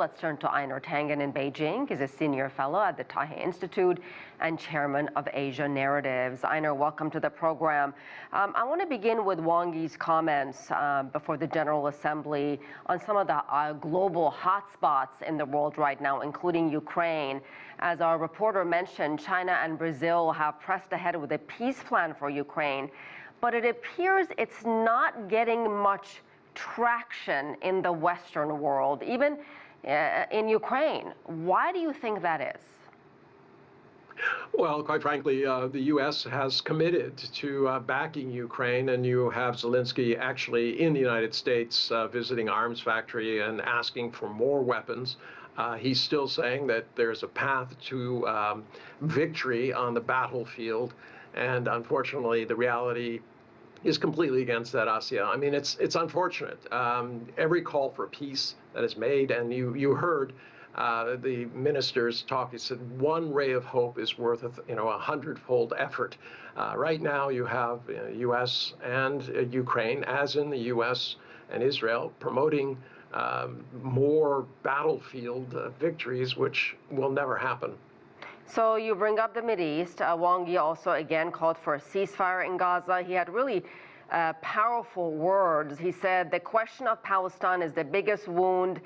let's turn to Einar Tangen in Beijing. He's a senior fellow at the Taihe Institute and chairman of Asia Narratives. Einar, welcome to the program. I want to begin with Wang Yi's comments before the General Assembly on some of the global hotspots in the world right now, including Ukraine. As our reporter mentioned, China and Brazil have pressed ahead with a peace plan for Ukraine, but it appears it's not getting much traction in the Western world, even in Ukraine. Why do you think that is? Well, quite frankly, the U.S. has committed to backing Ukraine, and you have Zelensky actually in the United States visiting arms factory and asking for more weapons. He's still saying that there's a path to victory on the battlefield, and unfortunately, the reality is completely against that, Asieh. I mean, it's unfortunate. Every call for peace that is made, and you heard the ministers talk. He said one ray of hope is worth a 100-fold effort. Right now, you have U.S. and Ukraine, as in the U.S. and Israel, promoting more battlefield victories, which will never happen. So you bring up the Mideast. Wang Yi also again called for a ceasefire in Gaza. He had really powerful words. He said the question of Palestine is the biggest wound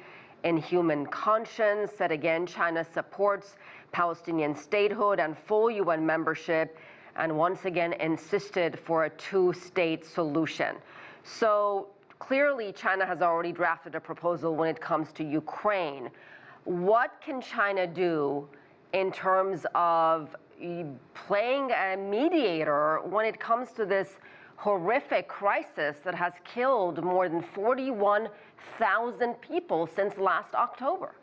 in human conscience. Said again, China supports Palestinian statehood and full UN membership, and once again insisted for a two-state solution. So clearly China has already drafted a proposal when it comes to Ukraine. What can China do in terms of playing a mediator when it comes to this horrific crisis that has killed more than 41,000 people since last October?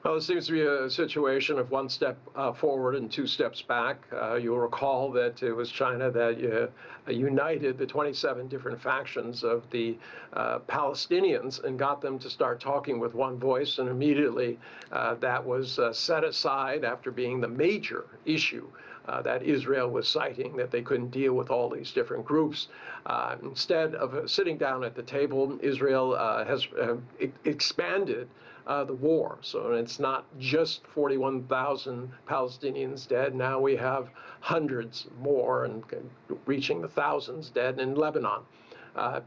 Well, it seems to be a situation of one step forward and two steps back. You'll recall that it was China that united the 27 different factions of the Palestinians and got them to start talking with one voice, and immediately that was set aside after being the major issue that Israel was citing, that they couldn't deal with all these different groups. Instead of sitting down at the table, Israel has expanded the war. So it's not just 41,000 Palestinians dead. Now we have hundreds more and reaching the thousands dead in Lebanon.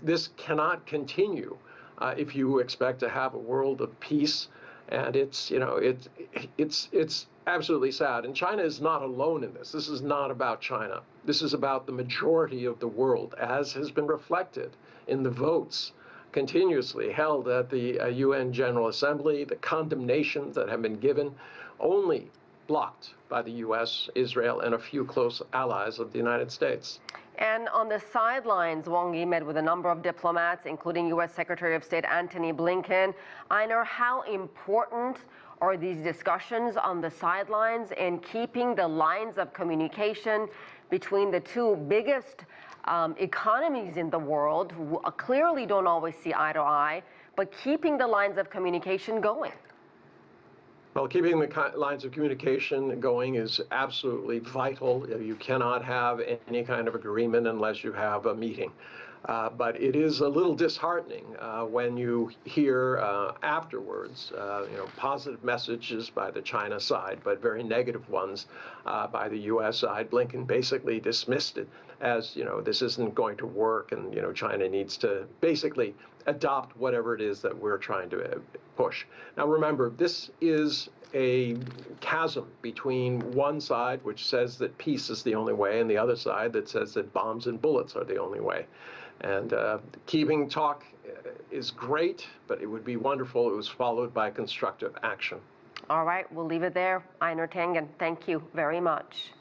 This cannot continue if you expect to have a world of peace. And it's absolutely sad. And China is not alone in this. This is not about China. This is about the majority of the world, as has been reflected in the votes continuously held at the UN General Assembly, the condemnations that have been given, only blocked by the U.S., Israel, and a few close allies of the United States. And on the sidelines, Wang Yi met with a number of diplomats, including U.S. Secretary of State Antony Blinken. Einar, how important are these discussions on the sidelines in keeping the lines of communication between the two biggest economies in the world, who clearly don't always see eye to eye, but keeping the lines of communication going? Well, keeping the lines of communication going is absolutely vital. You cannot have any kind of agreement unless you have a meeting. But it is a little disheartening when you hear afterwards, positive messages by the China side, but very negative ones by the U.S. side. Blinken basically dismissed it as, this isn't going to work, and, China needs to basically adopt whatever it is that we're trying to push. Now, remember, this is a chasm between one side, which says that peace is the only way, and the other side that says that bombs and bullets are the only way. And keeping talk is great, but it would be wonderful if it was followed by constructive action. All right, we'll leave it there. Einar Tangen, thank you very much.